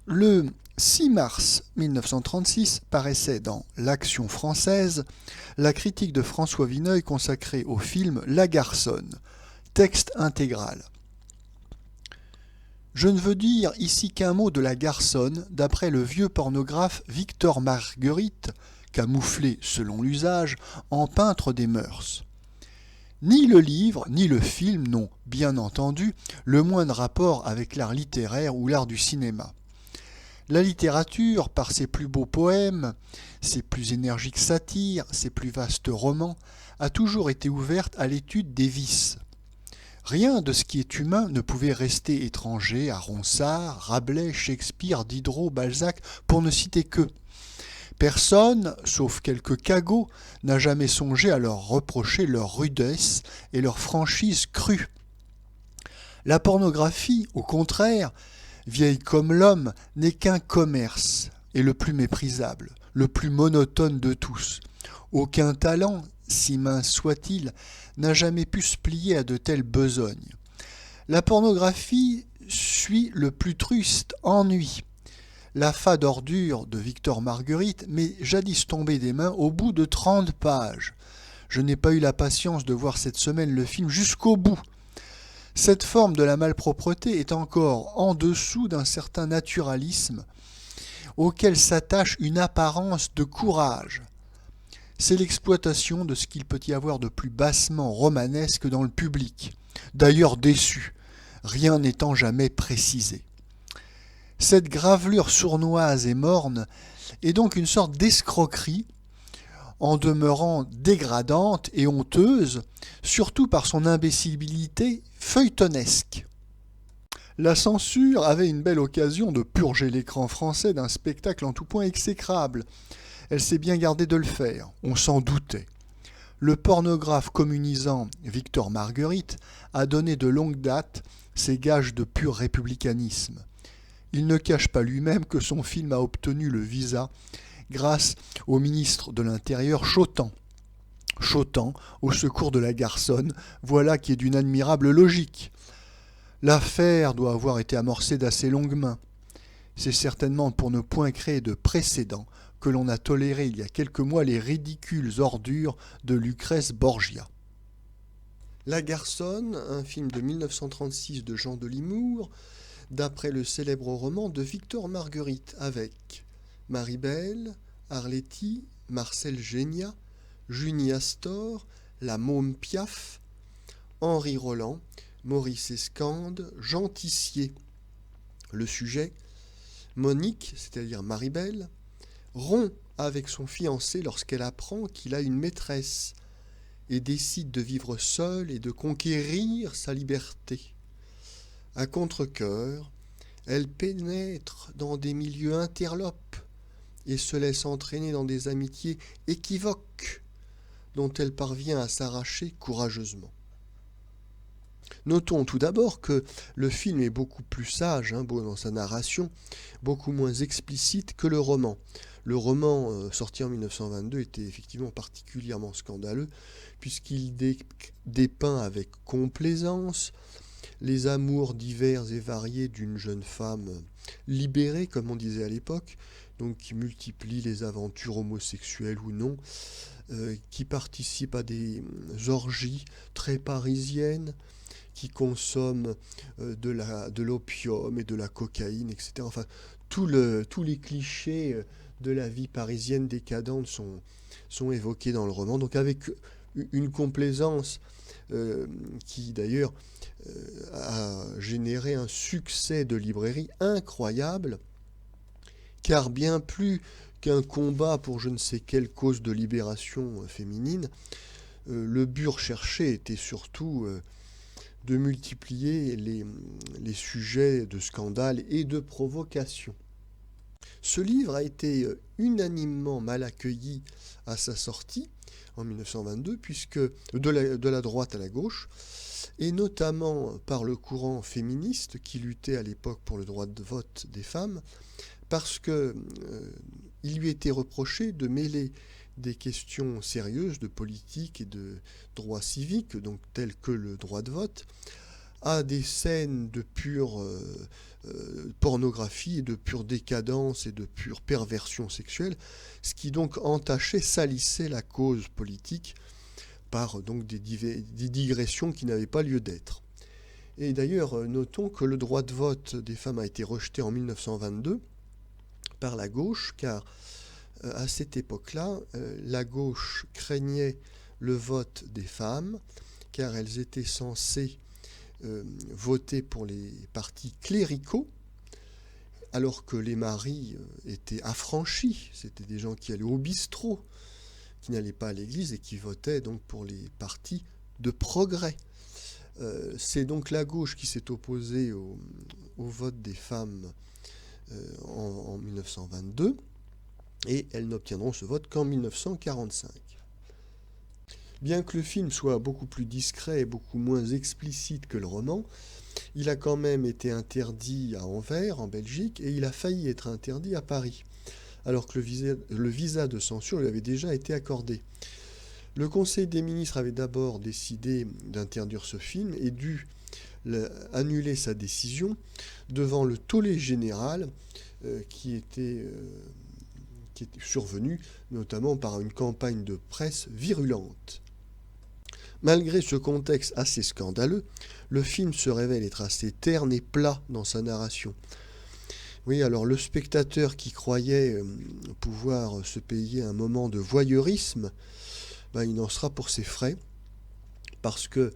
Le 6 mars 1936 paraissait dans l'Action française la critique de François Vineuil consacrée au film La Garçonne, texte intégral. Je ne veux dire ici qu'un mot de La Garçonne, d'après le vieux pornographe Victor Marguerite, camouflé selon l'usage en peintre des mœurs. Ni le livre, ni le film n'ont, bien entendu, le moindre rapport avec l'art littéraire ou l'art du cinéma. La littérature, par ses plus beaux poèmes, ses plus énergiques satires, ses plus vastes romans, a toujours été ouverte à l'étude des vices. Rien de ce qui est humain ne pouvait rester étranger à Ronsard, Rabelais, Shakespeare, Diderot, Balzac, pour ne citer qu'eux. Personne, sauf quelques cagots, n'a jamais songé à leur reprocher leur rudesse et leur franchise crue. La pornographie, au contraire, vieille comme l'homme, n'est qu'un commerce, et le plus méprisable, le plus monotone de tous. Aucun talent, si mince soit-il, n'a jamais pu se plier à de telles besognes. La pornographie suit le plus truste ennui. La fade ordure de Victor Marguerite m'est jadis tombée des mains au bout de 30 pages. Je n'ai pas eu la patience de voir cette semaine le film jusqu'au bout. Cette forme de la malpropreté est encore en dessous d'un certain naturalisme auquel s'attache une apparence de courage. C'est l'exploitation de ce qu'il peut y avoir de plus bassement romanesque dans le public, d'ailleurs déçu, rien n'étant jamais précisé. Cette gravelure sournoise et morne est donc une sorte d'escroquerie, en demeurant dégradante et honteuse, surtout par son imbécilité feuilletonesque. La censure avait une belle occasion de purger l'écran français d'un spectacle en tout point exécrable. Elle s'est bien gardée de le faire, on s'en doutait. Le pornographe communisant Victor Marguerite a donné de longue date ses gages de pur républicanisme. Il ne cache pas lui-même que son film a obtenu le visa grâce au ministre de l'Intérieur Chotan. Chotan, au secours de la Garçonne, voilà qui est d'une admirable logique. L'affaire doit avoir été amorcée d'assez longue main. C'est certainement pour ne point créer de précédent que l'on a toléré il y a quelques mois les ridicules ordures de Lucrèce Borgia. La Garçonne, un film de 1936 de Jean Delimour, d'après le célèbre roman de Victor Marguerite, avec Maribel, Arletty, Marcel Génia, Junie Astor, la Môme Piaf, Henri Roland, Maurice Escande, Jean Tissier. Le sujet, Monique, c'est-à-dire Maribel, rompt avec son fiancé lorsqu'elle apprend qu'il a une maîtresse et décide de vivre seule et de conquérir sa liberté. À contre-cœur, elle pénètre dans des milieux interlopes et se laisse entraîner dans des amitiés équivoques dont elle parvient à s'arracher courageusement. Notons tout d'abord que le film est beaucoup plus sage dans sa narration, beaucoup moins explicite que le roman. Le roman, sorti en 1922, était effectivement particulièrement scandaleux, puisqu'il dépeint avec complaisance les amours divers et variés d'une jeune femme libérée, comme on disait à l'époque, donc qui multiplie les aventures homosexuelles ou non, qui participe à des orgies très parisiennes, qui consomme de l'opium et de la cocaïne, etc. Enfin, tous les clichés de la vie parisienne décadente sont évoqués dans le roman, donc avec une complaisance qui d'ailleurs a généré un succès de librairie incroyable, car bien plus qu'un combat pour je ne sais quelle cause de libération féminine, le but recherché était surtout de multiplier les sujets de scandale et de provocation. Ce livre a été unanimement mal accueilli à sa sortie en 1922, puisque de la droite à la gauche, et notamment par le courant féministe qui luttait à l'époque pour le droit de vote des femmes, parce que il lui était reproché de mêler des questions sérieuses de politique et de droits civiques, donc tels que le droit de vote, à des scènes de pure pornographie et de pure décadence et de pure perversion sexuelle, ce qui donc entachait, salissait la cause politique par donc des digressions qui n'avaient pas lieu d'être. Et d'ailleurs, notons que le droit de vote des femmes a été rejeté en 1922 par la gauche, car à cette époque-là, la gauche craignait le vote des femmes, car elles étaient censées voter pour les partis cléricaux, alors que les maris étaient affranchis. C'était des gens qui allaient au bistrot, qui n'allaient pas à l'église et qui votaient donc pour les partis de progrès. C'est donc la gauche qui s'est opposée au vote des femmes en 1922, et elles n'obtiendront ce vote qu'en 1945. Bien que le film soit beaucoup plus discret et beaucoup moins explicite que le roman, il a quand même été interdit à Anvers, en Belgique, et il a failli être interdit à Paris, alors que le visa de censure lui avait déjà été accordé. Le Conseil des ministres avait d'abord décidé d'interdire ce film et dû annuler sa décision devant le tollé général qui était survenu, notamment par une campagne de presse virulente. Malgré ce contexte assez scandaleux, le film se révèle être assez terne et plat dans sa narration. Oui, alors le spectateur qui croyait pouvoir se payer un moment de voyeurisme, il en sera pour ses frais, parce que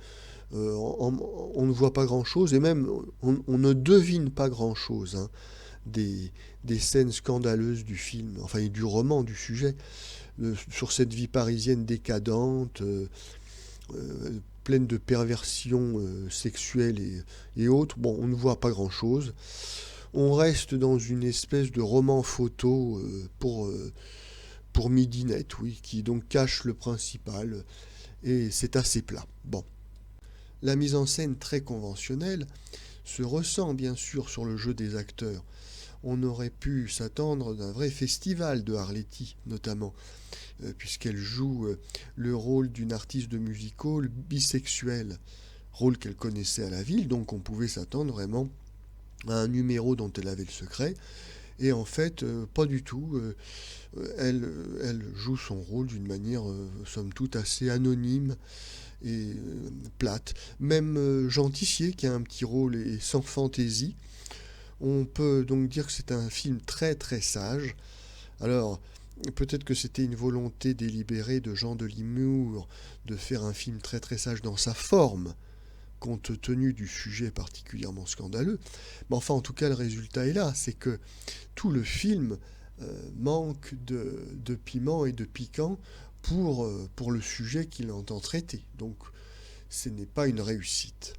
on ne voit pas grand-chose, et même on ne devine pas grand-chose des scènes scandaleuses du film, enfin et du roman, du sujet, sur cette vie parisienne décadente, pleine de perversions sexuelles et autres. Bon, on ne voit pas grand-chose. On reste dans une espèce de roman photo pour midinette, oui, qui donc cache le principal, et c'est assez plat. Bon. La mise en scène très conventionnelle se ressent bien sûr sur le jeu des acteurs. On aurait pu s'attendre d'un vrai festival de Arletty, notamment, puisqu'elle joue le rôle d'une artiste de music-hall bisexuelle, rôle qu'elle connaissait à la ville, donc on pouvait s'attendre vraiment à un numéro dont elle avait le secret. Et en fait, pas du tout. Elle joue son rôle d'une manière, somme toute, assez anonyme et plate. Même Jean Tissier, qui a un petit rôle et sans fantaisie. On peut donc dire que c'est un film très très sage. Alors, peut-être que c'était une volonté délibérée de Jean Delimour de faire un film très très sage dans sa forme, compte tenu du sujet particulièrement scandaleux. Mais enfin, en tout cas, le résultat est là, c'est que tout le film manque de piment et de piquant pour le sujet qu'il entend traiter. Donc, ce n'est pas une réussite.